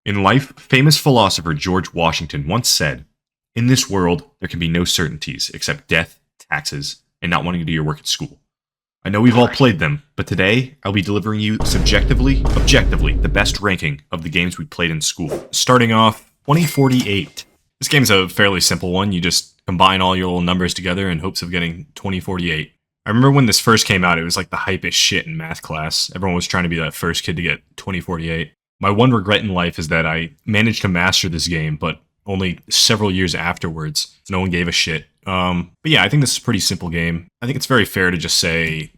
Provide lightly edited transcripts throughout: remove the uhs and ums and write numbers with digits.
In life, famous philosopher George Washington once said, "In this world, there can be no certainties except death, taxes, and not wanting to do your work at school." I know we've all played them, but today I'll be delivering you subjectively, objectively, the best ranking of the games we played in school. Starting off, 2048. This game's a fairly simple one. You just combine all your little numbers together in hopes of getting 2048. I remember when this first came out, it was like the hypest shit in math class. Everyone was trying to be that first kid to get 2048. My one regret in life is that I managed to master this game, but only several years afterwards. So no one gave a shit. But yeah, I think this is a pretty simple game. I think it's very fair to just say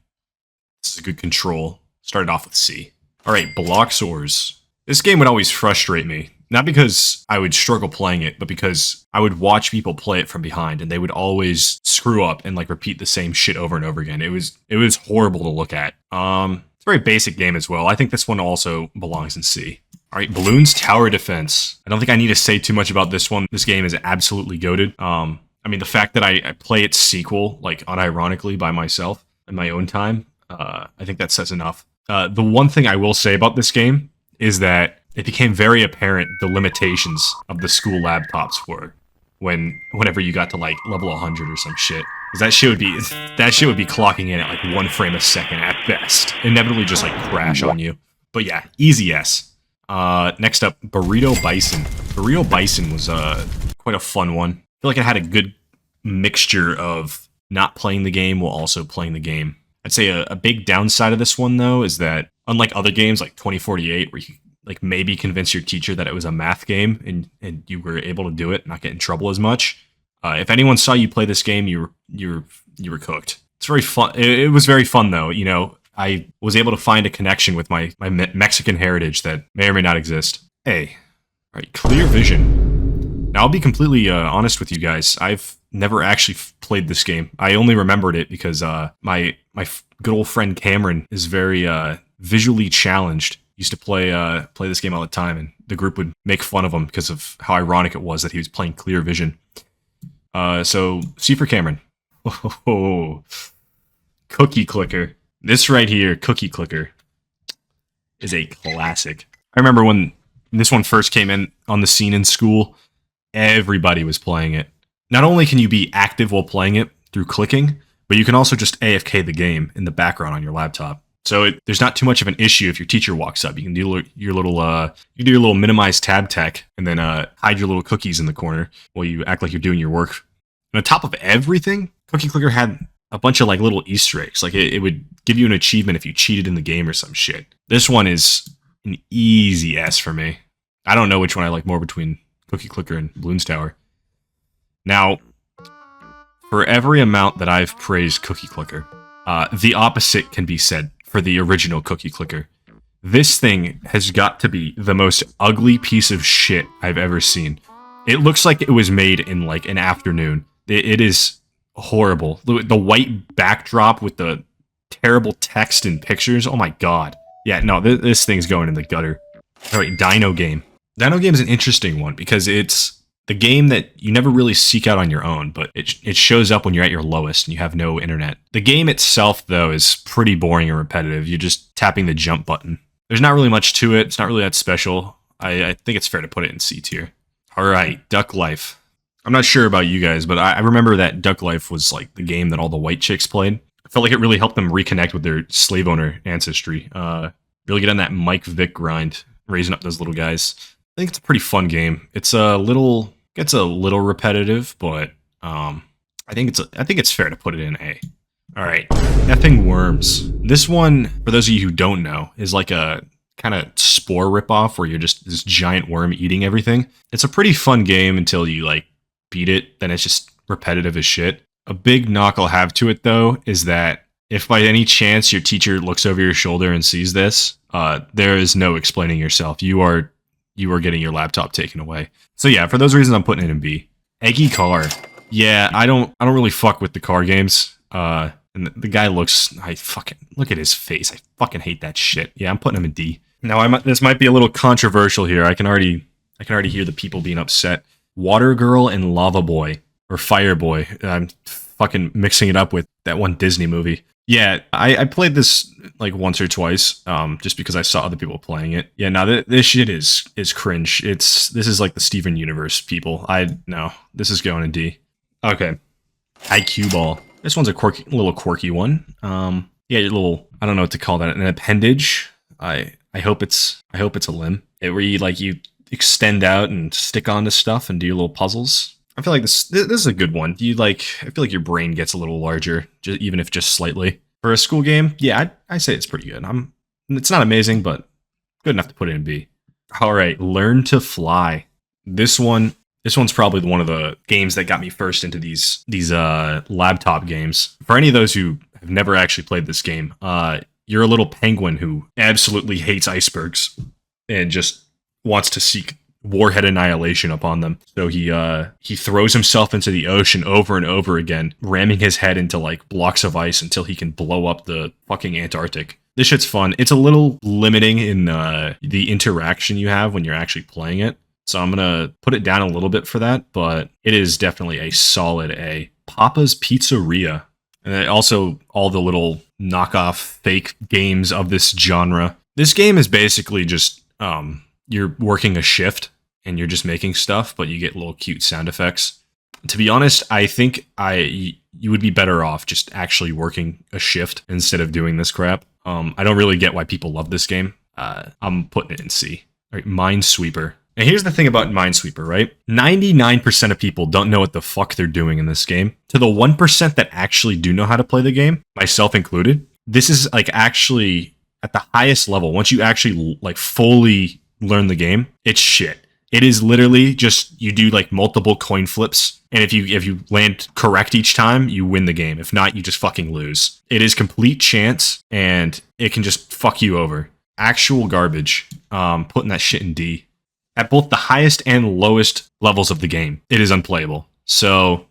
this is a good control. Started off with C. Alright, Bloxors. This game would always frustrate me. Not because I would struggle playing it, but because I would watch people play it from behind and they would always screw up and like repeat the same shit over and over again. It was horrible to look at. It's a very basic game as well. I think this one also belongs in C. Alright, Bloons Tower Defense. I don't think I need to say too much about this one. This game is absolutely goated. I mean, the fact that I play its sequel, like, unironically by myself in my own time, I think that says enough. The one thing I will say about this game is that it became very apparent the limitations of the school laptops were whenever you got to, like, level 100 or some shit. Because that shit would be clocking in at, like, 1 frame a second at best. Inevitably just, like, crash on you. But yeah, easy S. Next up, Burrito Bison. Burrito Bison was quite a fun one. I feel like it had a good mixture of not playing the game while also playing the game. I'd say a big downside of this one, though, is that unlike other games like 2048, where you like maybe convince your teacher that it was a math game and you were able to do it, not get in trouble as much, if anyone saw you play this game, you were cooked. It's very fun. It was very fun, though. You know, I was able to find a connection with my Mexican heritage that may or may not exist. All right, Clear Vision. Now, I'll be completely honest with you guys. I've never actually played this game. I only remembered it because my good old friend Cameron is very visually challenged. Used to play this game all the time, and the group would make fun of him because of how ironic it was that he was playing Clear Vision. So, C for Cameron. Oh, Cookie Clicker. This right here, Cookie Clicker, is a classic. I remember when this one first came in on the scene in school, everybody was playing it. Not only can you be active while playing it through clicking, but you can also just AFK the game in the background on your laptop. So there's not too much of an issue if your teacher walks up. You can do your little minimize tab tech and then hide your little cookies in the corner while you act like you're doing your work. And on top of everything, Cookie Clicker had a bunch of like little Easter eggs. Like it would give you an achievement if you cheated in the game or some shit. This one is an easy S for me. I don't know which one I like more between Cookie Clicker and Bloons Tower. Now, for every amount that I've praised Cookie Clicker, the opposite can be said for the original Cookie Clicker. This thing has got to be the most ugly piece of shit I've ever seen. It looks like it was made in like an afternoon. It is horrible. The white backdrop with the terrible text and pictures. Oh my god. Yeah, no, this thing's going in the gutter. Alright, Dino Game. Dino Game is an interesting one because it's the game that you never really seek out on your own, but it shows up when you're at your lowest and you have no internet. The game itself, though, is pretty boring and repetitive. You're just tapping the jump button. There's not really much to it. It's not really that special. I think it's fair to put it in C tier. Alright, Duck Life. I'm not sure about you guys, but I remember that Duck Life was like the game that all the white chicks played. I felt like it really helped them reconnect with their slave owner ancestry. Really get on that Mike Vick grind, raising up those little guys. I think it's a pretty fun game. It's a little repetitive, but I think it's fair to put it in A. All right, Effing Worms. This one, for those of you who don't know, is like a kind of Spore ripoff where you're just this giant worm eating everything. It's a pretty fun game until you like beat it. Then it's just repetitive as shit. A big knock I'll have to it though is that if by any chance your teacher looks over your shoulder and sees this, there is no explaining yourself. You are getting your laptop taken away. So yeah, for those reasons, I'm putting it in B. Eggy Car. Yeah, I don't really fuck with the car games. And the guy look at his face. I fucking hate that shit. Yeah, I'm putting him in D. Now, this might be a little controversial here. I can already hear the people being upset. Water Girl and Lava Boy, or Fire Boy. I'm fucking mixing it up with that one Disney movie. Yeah, I played this like once or twice, just because I saw other people playing it. Yeah, no, this shit is cringe. This is like the Steven Universe people. No, this is going to D. Okay, IQ ball. This one's a little quirky one. Yeah, your little, I don't know what to call that, an appendage. I hope it's a limb. Where you extend out and stick onto stuff and do your little puzzles. I feel like this is a good one. I feel like your brain gets a little larger, even if just slightly. For a school game, yeah, I say it's pretty good. It's not amazing, but good enough to put it in B. All right, learn to fly. This one's probably one of the games that got me first into these laptop games. For any of those who have never actually played this game, you're a little penguin who absolutely hates icebergs and just wants to seek warhead annihilation upon them. So he throws himself into the ocean over and over again, ramming his head into like blocks of ice until he can blow up the fucking Antarctic. This shit's fun. It's a little limiting in the interaction you have when you're actually playing it. So I'm gonna put it down a little bit for that, but it is definitely a solid A. Papa's Pizzeria. And then also all the little knockoff fake games of this genre. This game is basically just you're working a shift and you're just making stuff, but you get little cute sound effects. To be honest, I think you would be better off just actually working a shift instead of doing this crap. I don't really get why people love this game. I'm putting it in C. All right, Minesweeper. And here's the thing about Minesweeper, right? 99% of people don't know what the fuck they're doing in this game. To the 1% that actually do know how to play the game, myself included, this is like actually at the highest level. Once you actually like fully learn the game, it's shit. It is literally just you do like multiple coin flips, and if you land correct each time, you win the game. If not, you just fucking lose. It is complete chance, and it can just fuck you over. Actual garbage. Putting that shit in D. At both the highest and lowest levels of the game, it is unplayable. So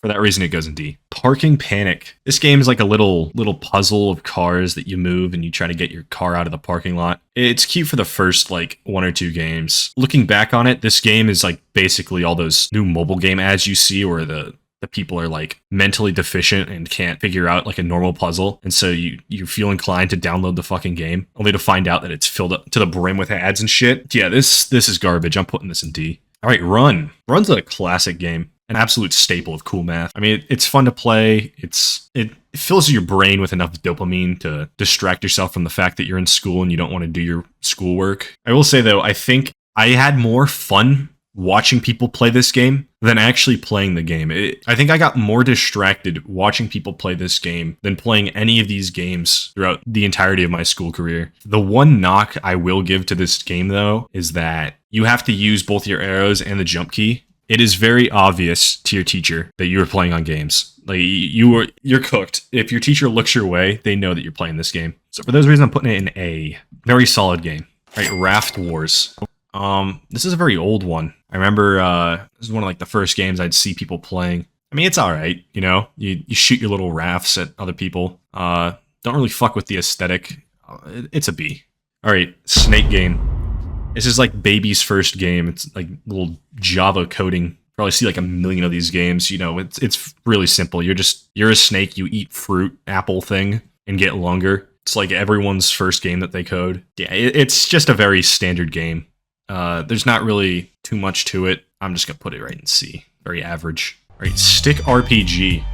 for that reason, it goes in D. Parking Panic. This game is like a little puzzle of cars that you move and you try to get your car out of the parking lot. It's cute for the first like 1 or 2 games. Looking back on it, this game is like basically all those new mobile game ads you see where the people are like mentally deficient and can't figure out like a normal puzzle. And so you feel inclined to download the fucking game only to find out that it's filled up to the brim with ads and shit. Yeah, this is garbage. I'm putting this in D. All right, Run. Run's a classic game. An absolute staple of cool math. I mean, it's fun to play. It fills your brain with enough dopamine to distract yourself from the fact that you're in school and you don't want to do your schoolwork. I will say though, I think I had more fun watching people play this game than actually playing the game. I think I got more distracted watching people play this game than playing any of these games throughout the entirety of my school career. The one knock I will give to this game though is that you have to use both your arrows and the jump key. It is very obvious to your teacher that you are playing on games. Like you're cooked. If your teacher looks your way, they know that you're playing this game. So for those reasons, I'm putting it in A. Very solid game. All right, Raft Wars. This is a very old one. I remember this is one of like the first games I'd see people playing. I mean, it's all right, you know. You shoot your little rafts at other people. Don't really fuck with the aesthetic. It's a B. All right, Snake Game. This is like baby's first game. It's like little Java coding. Probably see like a million of these games. You know, it's really simple. You're a snake. You eat fruit, apple thing, and get longer. It's like everyone's first game that they code. Yeah, it's just a very standard game. There's not really too much to it. I'm just gonna put it right in C. Very average. All right, Stick RPG.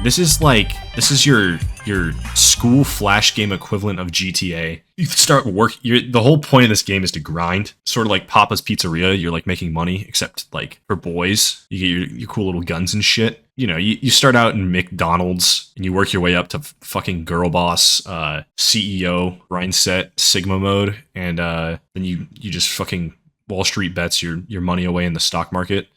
This is your school flash game equivalent of GTA. You start work. The whole point of this game is to grind, sort of like Papa's Pizzeria. You're like making money, except like for boys, you get your cool little guns and shit. You know, you start out in McDonald's and you work your way up to fucking girl boss, CEO, grind set, Sigma mode, and then you just fucking Wall Street bets your money away in the stock market.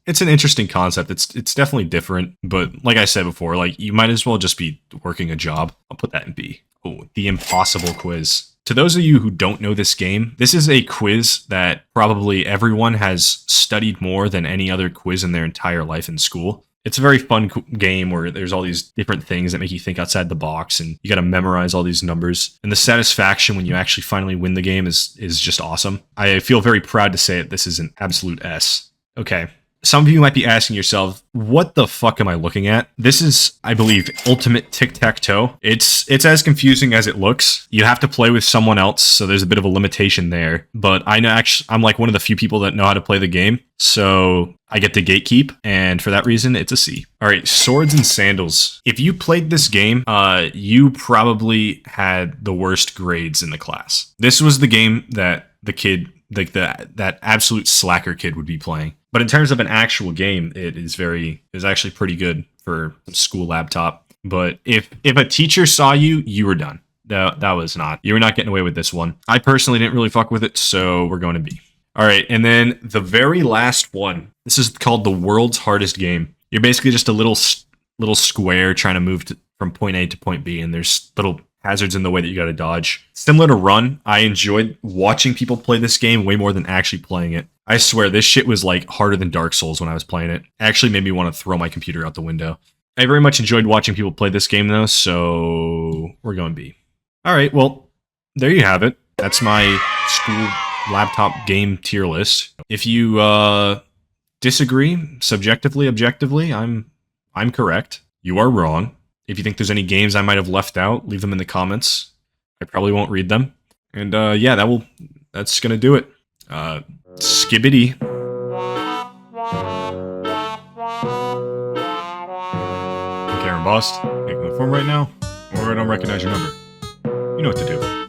It's an interesting concept. It's definitely different, but like I said before, like you might as well just be working a job. I'll put that in B. Oh, the Impossible Quiz. To those of you who don't know this game, this is a quiz that probably everyone has studied more than any other quiz in their entire life in school. It's a very fun game where there's all these different things that make you think outside the box, and you got to memorize all these numbers. And the satisfaction when you actually finally win the game is just awesome. I feel very proud to say that this is an absolute S. Okay. some of you might be asking yourself, what the fuck am I looking at? This is, I believe, Ultimate Tic-Tac-Toe. It's as confusing as it looks. You have to play with someone else, so there's a bit of a limitation there. But I know I'm like one of the few people that know how to play the game, so I get to gatekeep, and for that reason, it's a C. All right, Swords and Sandals. If you played this game, you probably had the worst grades in the class. This was the game that the kid, like that absolute slacker kid would be playing. But in terms of an actual game, it is actually pretty good for a school laptop. But if a teacher saw you, you were done. You were not getting away with this one. I personally didn't really fuck with it, so we're going to B. All right, and then the very last one. This is called the world's hardest game. You're basically just a little square trying to move from point A to point B, and there's little hazards in the way that you got to dodge. Similar to Run, I enjoyed watching people play this game way more than actually playing it. I swear, this shit was like harder than Dark Souls when I was playing it. Actually made me want to throw my computer out the window. I very much enjoyed watching people play this game though, so we're going B. All right, well, there you have it. That's my school laptop game tier list. If you disagree, subjectively, objectively, I'm correct. You are wrong. If you think there's any games I might have left out, leave them in the comments. I probably won't read them. And yeah, that's gonna do it. Skibbity. Karen Bost, making the form right now, or I don't recognize your number. You know what to do.